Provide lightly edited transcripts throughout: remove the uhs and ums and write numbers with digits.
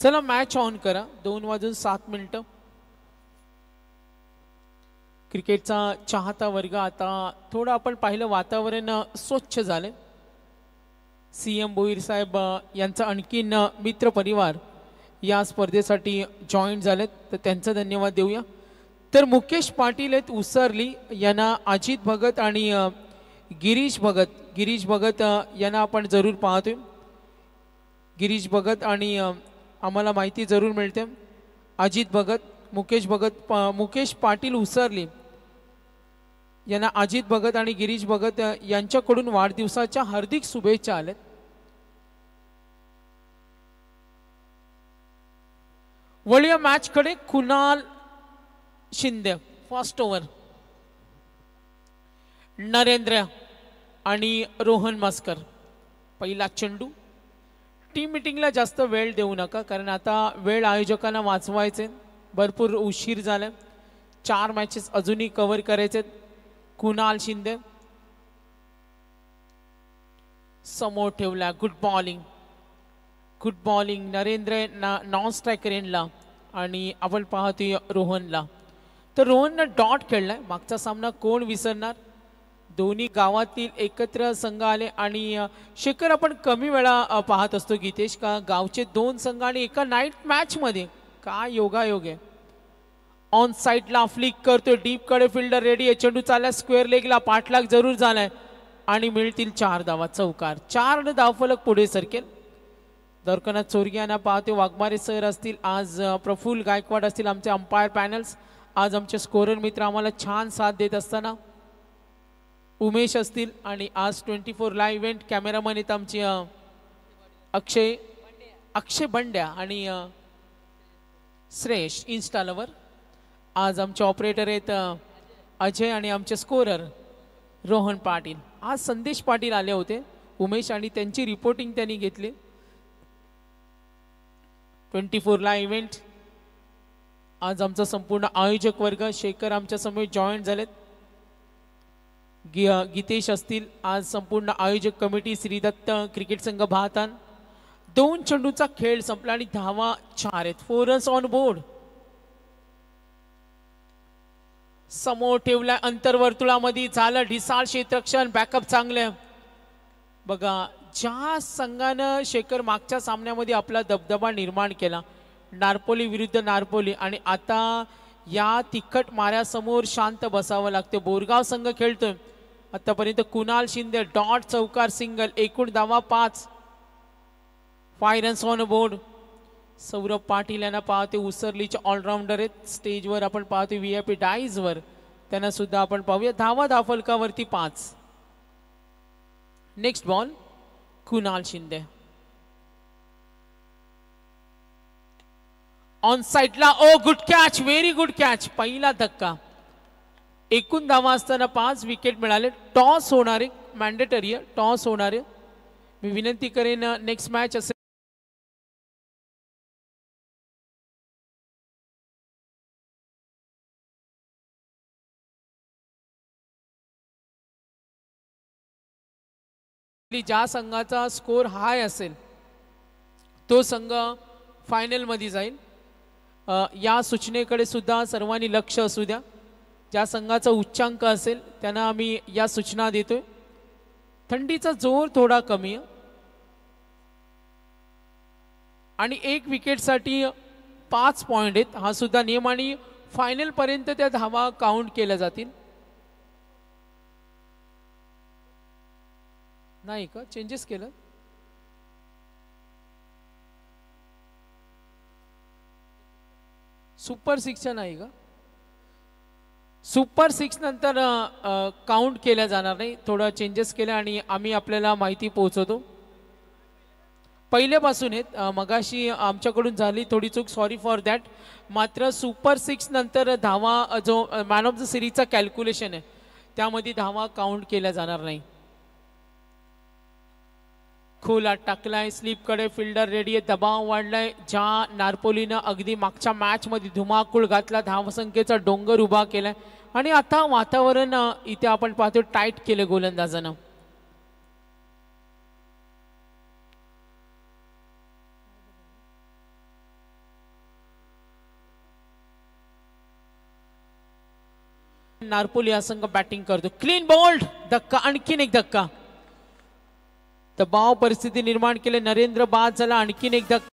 चला match on करा. 2:07 क्रिकेटचा चाहता वर्ग. आता थोडं आपण पाहिलं वातावरण स्वच्छ झाले. सीएम भोईर साहेब यांचा आणखीन मित्र परिवार या स्पर्धेसाठी जॉईन झालेत, तर त्यांचा धन्यवाद देऊया. तर मुकेश पाटील आहेत उसरली, यांना अजित भगत आणि गिरीश भगत यांना आपण जरूर पाहतोय. गिरीश भगत आणि आम्हाला माहिती जरूर मिळते. अजित भगत, मुकेश पाटील उसरली यांना अजित भगत आणि गिरीश भगत यांच्याकडून वाढदिवसाच्या हार्दिक शुभेच्छा आल्यात. वळूया मॅच कडे. कुणाल शिंदे फर्स्ट ओव्हर, नरेंद्र आणि रोहन मस्कर पहिला चेंडू. टीम मीटिंगला जास्त वेळ देऊ नका, कारण आता वेळ आयोजकांना वाचवायचे, भरपूर उशीर झाला. 4 मॅचेस अजूनही कव्हर करायचे. कुणाल शिंदे समोर ठेवला. Good bowling Narendra non striker एंडला आणि आपण पाहतोय रोहनला. तर रोहननं डॉट खेळलाय. मागचा सामना कोण विसरणार. दोन्ही गावातील एकत्र संघ आले आणि शेखर आपण कमी वेळा पाहत असतो गीतेश, का गावचे 2 संघ आणि एका नाईट मॅच मध्ये. काय योगायोग आहे. ऑन साइडला फ्लिक करतोय, डीप कडे फिल्डर रेडी आहे. चेंडू चालला स्क्वेअर लेगला, पाठलाग जरूर झालाय आणि मिळतील 4 धावा. चौकार. 4 धावफलक पुढे सरकेल. दर्कनाथ चोरगियांना पाहते. वाघमारे सर असतील आज, प्रफुल्ल गायकवाड असतील आमचे अंपायर पॅनल्स. आज आमचे स्कोरर मित्र आम्हाला छान साथ देत असताना उमेश असतील आणि आज 24 लाईव्ह इव्हेंट कॅमेरामन आहेत आमचे अक्षय बंड्या आणि श्रेयश इन्स्टालवर. आज आमचे ऑपरेटर आहेत अजय आणि आमचे स्कोरर रोहन पाटील. आज संदेश पाटील आले होते उमेश आणि त्यांची रिपोर्टिंग त्यांनी घेतली. 24 लाईव्ह इव्हेंट. आज आमचा संपूर्ण आयोजक वर्ग शेखर आमच्या समोर जॉईन झालेत. गीतेश असतील. आज संपूर्ण आयोजक कमिटी श्री दत्त क्रिकेट संघ भातान. 2 चेंडूचा खेळ संपला आणि धावा 4 आहेत. 4 रन्स ऑन बोर्ड. समोर ठेवलाय अंतर्वर्तुळामध्ये. झालं ढिसाळ क्षेत्ररक्षण. बॅकअप चांगले बघा. ज्या संघानं शेखर मागच्या सामन्यामध्ये आपला दबदबा निर्माण केला, नारपोली विरुद्ध नारपोली, आणि आता या तिखट माऱ्यासमोर शांत बसावं लागते. बोरगाव संघ खेळतोय. आतापर्यंत कुणाल शिंदे डॉट, चौकार, सिंगल. एकूण धावा 5. 5 runs on board. Saurabh Patil यांना पाहते उसरलीचे ऑलराऊंडर आहेत. स्टेजवर आपण पाहतो VIP डाईजवर, त्यांना सुद्धा आपण पाहूया. धावा फलकावरती 5. Next ball Kunal Shinde on साइडला. Oh good catch, very good catch. पहिला धक्का. एकूण धावा असताना 5 विकेट मिळाले. टॉस होणारे, मॅन्डेटरी टॉस होणारे. मी विनंती करेन नेक्स्ट मॅच असेल ज्या संघाचा स्कोर हाय असेल तो संघ फायनल मध्ये जाईल. या सूचनेकडे सुद्धा सर्वांनी लक्ष असू द्या. ज्या संघाचा उच्चांक असेल त्यांना आम्ही या सूचना देतोय. थंडीचा जोर थोडा कमी आहे आणि 1 विकेटसाठी 5 पॉइंट आहेत. हा सुद्धा नियम आणि फायनल पर्यंत त्या धावा काउंट केल्या जातील. नाही का चेंजेस केलं. सुपर 6 नाही का. सुपर 6 नंतर काउंट केल्या जाणार नाही. थोडं चेंजेस केले आणि आम्ही आपल्याला माहिती पोहोचवतो. पहिल्यापासून आहेत. मगाशी आमच्याकडून झाली थोडी चूक, सॉरी फॉर दॅट. मात्र सुपर 6 नंतर धावा जो मॅन ऑफ द सिरीजचा कॅल्क्युलेशन आहे त्यामध्ये धावा काउंट केल्या जाणार नाही. खोला टाकलाय, स्लीपकडे फिल्डर रेडी आहे. दबाव वाढलाय. ज्या नारपोलीनं अगदी मागच्या मॅच मध्ये धुमाकूळ घातला, धावसंख्येचा डोंगर उभा केलाय आणि आता वातावरण इथे आपण पाहतो टाईट केले गोलंदाजानं. नारपोली हा संघ बॅटिंग करतो. क्लीन बोल्ड, धक्का, आणखीन एक धक्का. दबाव परिस्थिती निर्माण केले, नरेंद्र बाद झाला, आणखीन एक धक्का.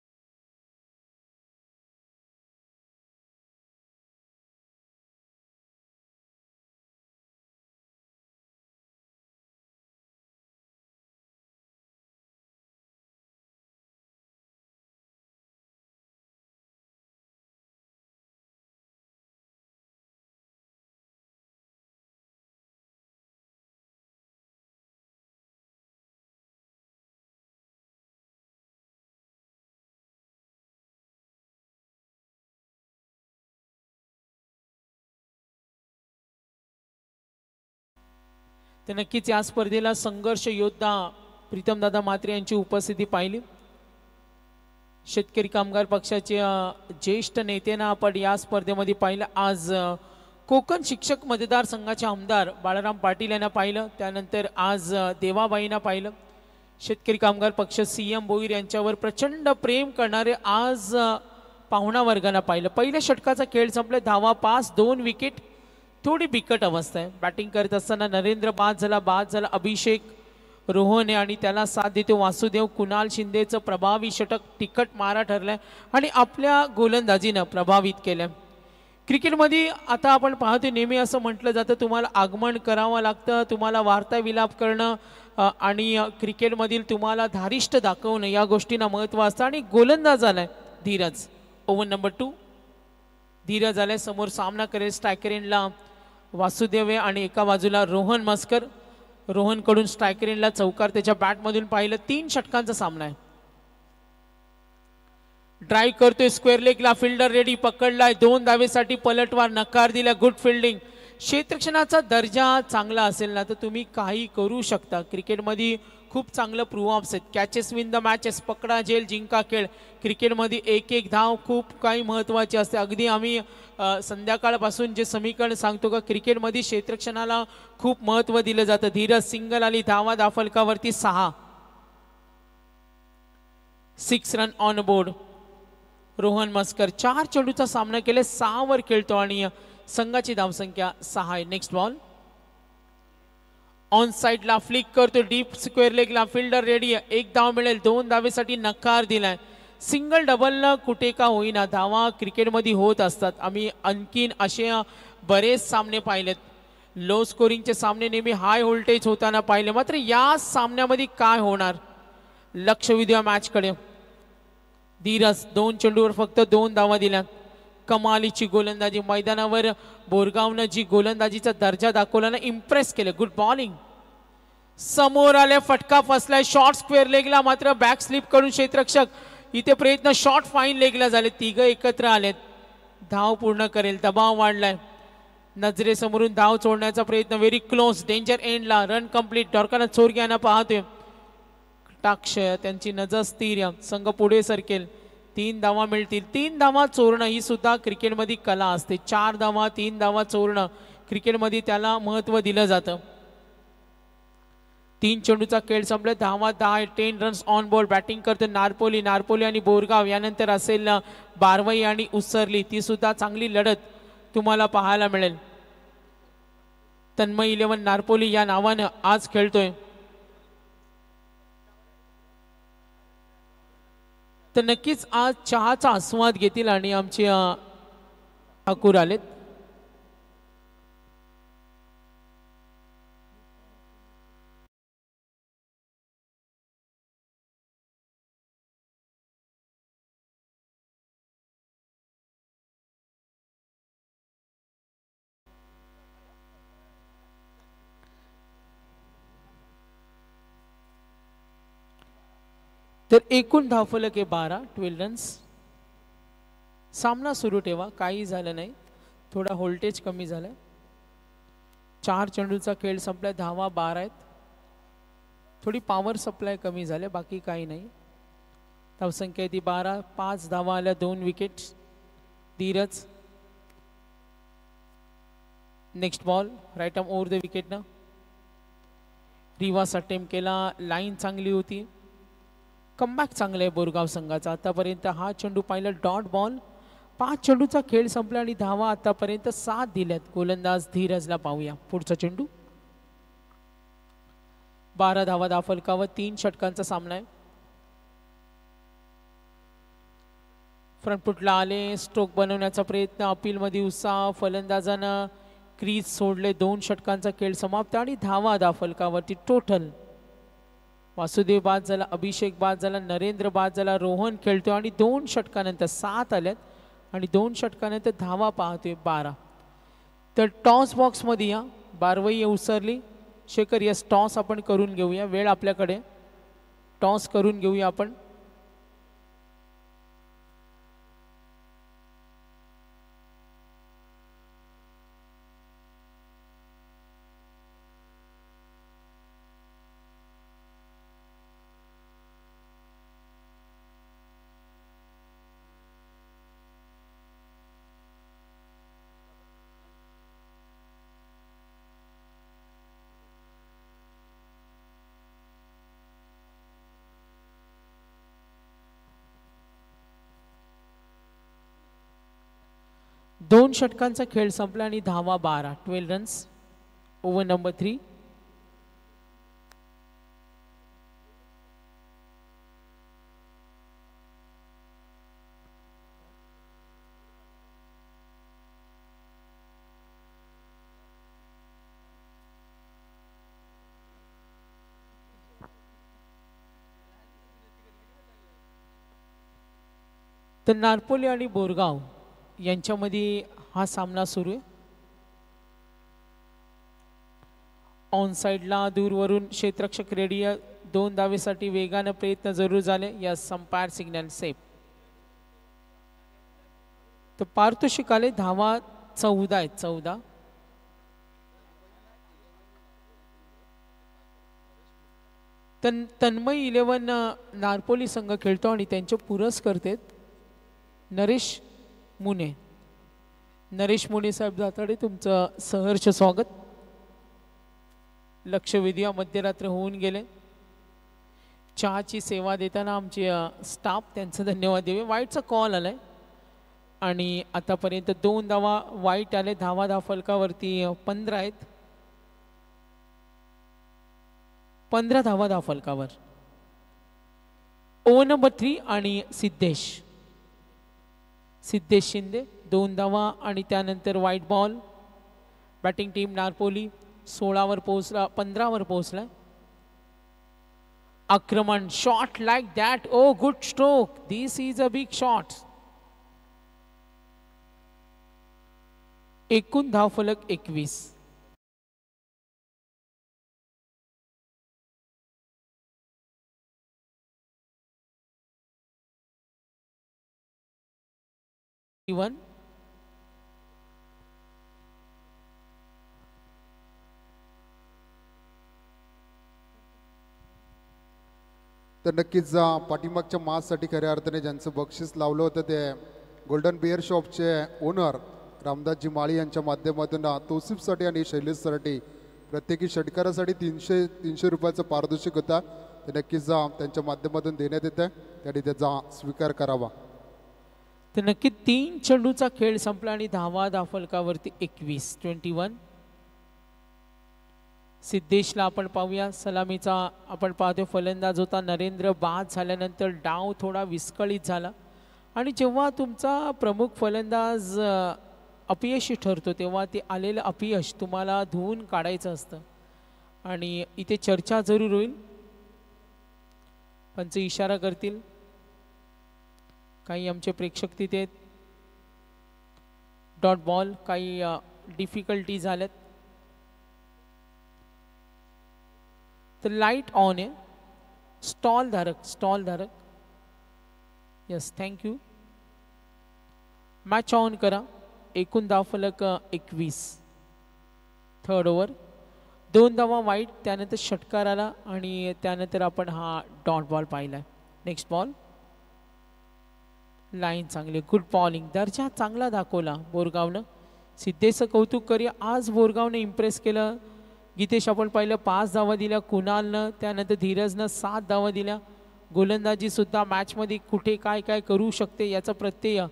तर नक्कीच या स्पर्धेला संघर्ष योद्धा प्रीतमदादा म्हात्रे यांची उपस्थिती पाहिली. शेतकरी कामगार पक्षाचे ज्येष्ठ नेत्यांना आपण या स्पर्धेमध्ये पाहिलं. आज कोकण शिक्षक मतदारसंघाचे आमदार बाळाराम पाटील यांना पाहिलं. त्यानंतर आज देवाबाईंना पाहिलं. शेतकरी कामगार पक्ष CM भोईर यांच्यावर प्रचंड प्रेम करणारे आज पाहुणा वर्गाला पाहिलं. पहिल्या षटकाचा खेळ संपला, धावा 5, 2 विकेट. थोडी बिकट अवस्था आहे. बॅटिंग करत असताना नरेंद्र बाद झाला अभिषेक रोहन आहे आणि त्याला साथ देतो वासुदेव. कुणाल शिंदेचं प्रभावी षटक तिखट मारा ठरलाय आणि आपल्या गोलंदाजीनं प्रभावित केलं. क्रिकेटमध्ये आता आपण पाहतो नेहमी असं म्हटलं जातं तुम्हाला आगमन करावं लागतं, तुम्हाला वार्ता विलाप करणं आणि क्रिकेटमधील तुम्हाला धारिष्ट दाखवणं या गोष्टींना महत्त्व असतं. आणि गोलंदाज आलाय धीरज. ओव्हर नंबर 2 धीरज आलाय. समोर सामना करेल स्ट्रायकर एंडला वासुदेव आहे आणि एका बाजूला रोहन मस्कर. रोहनकडून स्ट्रायकर एंडला चौकार त्याच्या बॅटमधून पाहिलं. 3 षटकांचा सामना आहे. ड्राईव्ह करतोय स्क्वेअर लेगला, फिल्डर रेडी, पकडलाय, 2 धावेसाठी पलटवार, नकार दिला. Good fielding. क्षेत्ररक्षणाचा दर्जा चांगला असेल ना तर तुम्ही काही करू शकता. क्रिकेटमध्ये खूप चांगलं प्रूव्ह ऑफ्स आहेत. कॅचेस विन द मॅचेस, पकडा जेल जिंका खेळ. क्रिकेटमध्ये एक एक धाव खूप काही महत्त्वाची असते. अगदी आम्ही संध्याकाळपासून जे समीकरण सांगतो का क्रिकेटमध्ये क्षेत्ररक्षणाला खूप महत्त्व दिलं जातं. धीरज सिंगल आली, धावा दाफलकावरती 6 रन ऑन बोर्ड. रोहन मस्कर 4 चेंडूचा सामना केला, 6 वर खेळतो आणि संघाची धावसंख्या 6 आहे. नेक्स्ट बॉल ऑन साइडला फ्लिक करतो, डीप स्क्वेअर लेगला, फिल्डर रेडी आहे, 1 धाव मिळेल. 2 धावेसाठी नकार दिलाय. सिंगल डबल कुठे का होईना धावा क्रिकेटमध्ये होत असतात. आम्ही आणखीन असे बरेच सामने पाहिलेत. लो स्कोरिंगचे सामने नेहमी हाय व्होल्टेज होताना पाहिले. मात्र या सामन्यामध्ये काय होणार लक्ष विद्या मॅचकडे. धीरज 2 चेंडूवर फक्त 2 धावा दिल्या. कमालीची गोलंदाजी. मैदानावर बोरगावनं जी गोलंदाजीचा दर्जा दाखवला ना, इम्प्रेस केलं. Good bowling. समोर आले, फटका फसलाय शॉर्ट स्क्वेअर लेगला, मात्र बॅक स्लिप करून क्षेत्ररक्षक इथे प्रयत्न, शॉर्ट फाईन लेगला झाले. 3 एकत्र आलेत. धाव पूर्ण करेल, दबाव वाढलाय. नजरेसमोरून धाव सोडण्याचा प्रयत्न, व्हेरी क्लोज, डेंजर एंडला, रन कंप्लीट. डॉर्काना चोरग्याना पाहतोय टाक्ष, त्यांची नजर स्थिर. संघ पुढे सरकेल. 3 धावा मिळतील. 3 धावा चोरणं ही सुद्धा क्रिकेटमध्ये कला असते. 4 धावा 3 धावा चोरणं क्रिकेटमध्ये त्याला महत्त्व दिलं जातं. 3 चेंडूचा खेळ संपला, धावा 10, 10 रन्स ऑन बोर्ड. बॅटिंग करते नारपोली आणि बोरगाव. यानंतर असेल बारवई आणि उसरली, ती सुद्धा चांगली लढत तुम्हाला पाहायला मिळेल. तन्मय 11 नारपोली या नावानं आज खेळतोय. तर नक्कीच आज चहाचा आस्वाद घेतील आणि आमचे ठाकूर आलेत. तर एकूण धावफलक आहे 12 रन्स. सामना सुरू ठेवा, काही झालं नाही, थोडा व्होल्टेज कमी झालाय. 4 चेंडूचा खेळ संपलाय, धावा 12 आहेत. थोडी पॉवर सप्लाय कमी झाले, बाकी काही नाही. धावसंख्या ती 12, 5 धावा आल्या, 2 wicket. Dheeraj next ball, right arm over the wicket ना. रिवास अटेम्प्ट केला, लाईन चांगली होती. कमबॅक चांगलं आहे बोरगाव संघाचा. आतापर्यंत हा चेंडू पाहिला, डॉट बॉल 5 चेंडूचा खेळ संपला आणि धावा आतापर्यंत 7 दिल्यात. गोलंदाज धीरजला पाहूया. पुढचा चेंडू 12 धावा दाफलकावर 3 षटकांचा सामना आहे. फ्रंटफुटला आले, स्ट्रोक बनवण्याचा प्रयत्न, अपीलमध्ये उत्साह, फलंदाजानं क्रीज सोडले. 2 षटकांचा खेळ समाप्त आणि धावा दाफलकावरती टोटल. वासुदेव बाद झाला, अभिषेक बाद झाला, नरेंद्र बाद झाला, रोहन खेळतो आणि 2 षटकानंतर 7 आल्यात आणि 2 षटकानंतर धावा पाहतोय 12. तर टॉस बॉक्समध्ये या. बारवई उसरली. शेखर यस, टॉस आपण करून घेऊया. वेळ आपल्याकडे, टॉस करून घेऊया आपण. दोन षटकांचा खेळ संपला आणि धावा 12. 12 रन्स. Over number 3. तर नारपोली आणि बोरगाव यांच्यामध्ये हा सामना सुरू आहे. ऑन साइडला दूरवरून क्षेत्ररक्षक रेडी. 2 धावेसाठी वेगानं प्रयत्न जरूर झाले. या संपायर सिग्नल सेफ. तर पारितोषिक आले. धावा 14 आहेत. 14. तन्मय 11 नारपोली संघ खेळतो आणि त्यांचे पुरस्कर्ते नरेश मुने. नरेश मुने साहेब जाताडे, तुमचं सहर्ष स्वागत. लक्षवेधी मध्यरात्र होऊन गेले. चहाची सेवा देताना आमचे स्टाफ, त्यांचं धन्यवाद देवे. वाईटचा कॉल आलाय आणि आतापर्यंत 2 धावा वाईट आले. धावा दाफलकावरती 15 आहेत. 15 धावा दाफलकावर. ओव्हर नंबर 3 आणि सिद्धेश शिंदे 2 धावा आणि त्यानंतर wide ball. Batting team Narpoli 16 पोहोचला, 15 पोहोचला. आक्रमण, shot like that. Oh good stroke. This is a big shot. एकूण धावफलक 21. तर नक्कीच पाठीमागच्या माससाठी खऱ्या अर्थाने ज्यांचं बक्षीस लावलं होतं ते गोल्डन बिअर शॉपचे ओनर रामदासजी माळी यांच्या माध्यमातून तौसिफसाठी आणि शैलेशसाठी प्रत्येकी षटकारासाठी 300 रुपयाचं पारितोषिक होता. ते नक्कीच त्यांच्या माध्यमातून देण्यात येतं, त्याने त्याचा स्वीकार करावा. तर नक्की 3 चेंडूचा खेळ संपला आणि धावा दाफलकावरती 21. 21. सिद्धेशला आपण पाहूया. सलामीचा आपण पाहतो फलंदाज होता नरेंद्र. बाद झाल्यानंतर डाव थोडा विस्कळीत झाला आणि जेव्हा तुमचा प्रमुख फलंदाज अपयशी ठरतो तेव्हा ते आलेलं अपयश तुम्हाला धुवून काढायचं असतं आणि इथे चर्चा जरूर होईल. पंच इशारा करतील. काही आमचे प्रेक्षक तिथे. Dot ball. काही डिफिकल्टी झाल्यात. तर लाईट ऑन आहे. स्टॉल धारक. Yes, thank you. मॅच ऑन करा. एकूण धावफलक 21. 3rd over. 2 धावा वाईट, त्यानंतर षटकार आला आणि त्यानंतर आपण हा डॉट बॉल पाहिलाय. Next ball. लाईन चांगली. Good bowling. दर्जा चांगला दाखवला बोरगावनं. सिद्धेचं कौतुक करूया. आज बोरगावने इम्प्रेस केलं. गीतेश आपण पाहिलं 5 धावा दिल्या. कुणालनं, त्यानंतर धीरजनं 7 धावा दिल्या. गोलंदाजी सुद्धा मॅचमध्ये कुठे काय काय करू शकते याचा प्रत्यय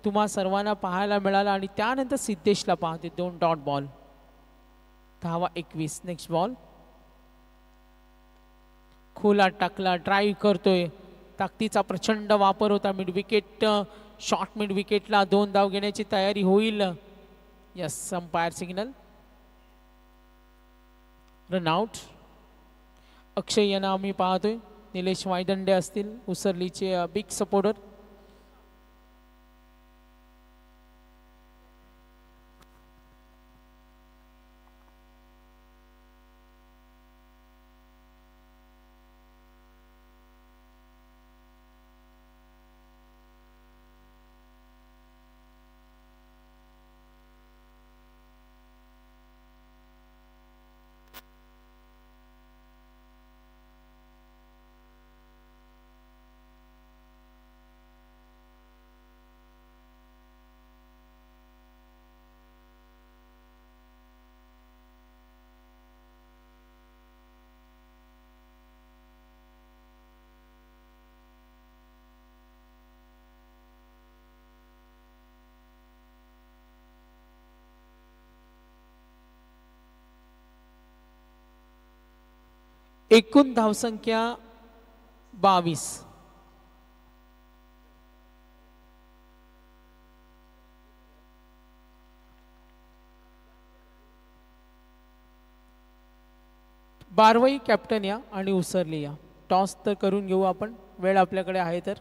तुम्हा सर्वांना पाहायला मिळाला आणि त्यानंतर सिद्धेशला पाहते 2 डॉट बॉल. धावा 21. Next ball. खोला टाकला, ड्राईव्ह करतोय, ताकदीचा प्रचंड वापर होता. मिड विकेट शॉर्ट मिड विकेटला 2 धाव घेण्याची तयारी होईल. Yes, umpire signal. रनआउट. अक्षय यांना आम्ही पाहतोय. निलेश वायदंडे असतील उसरलीचे बिग सपोर्टर. एकूण धावसंख्या 22. बारवाई कॅप्टन या आणि उसरली या. टॉस तर करून घेऊ आपण, वेळ आपल्याकडे आहे तर.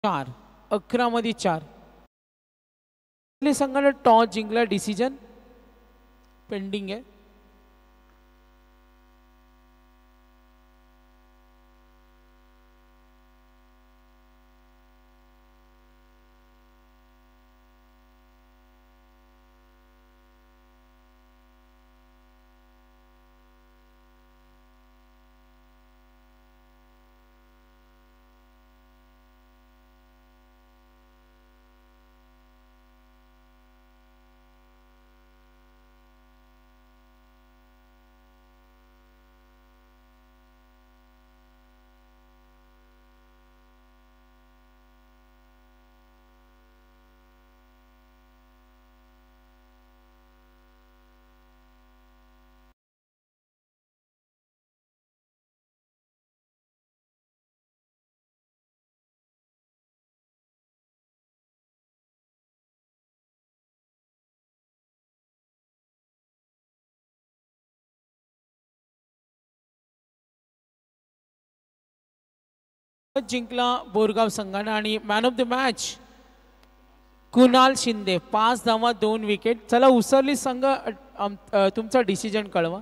4 11 मध्ये 4. संघाने टॉस जिंकला. डिसिजन पेंडिंग आहे. जिंकला बोरगाव संघाने. आणि man of the match Kunal Shinde. 5 धावा 2 विकेट. चला उसरली संघ तुमचा डिसिजन कळवा.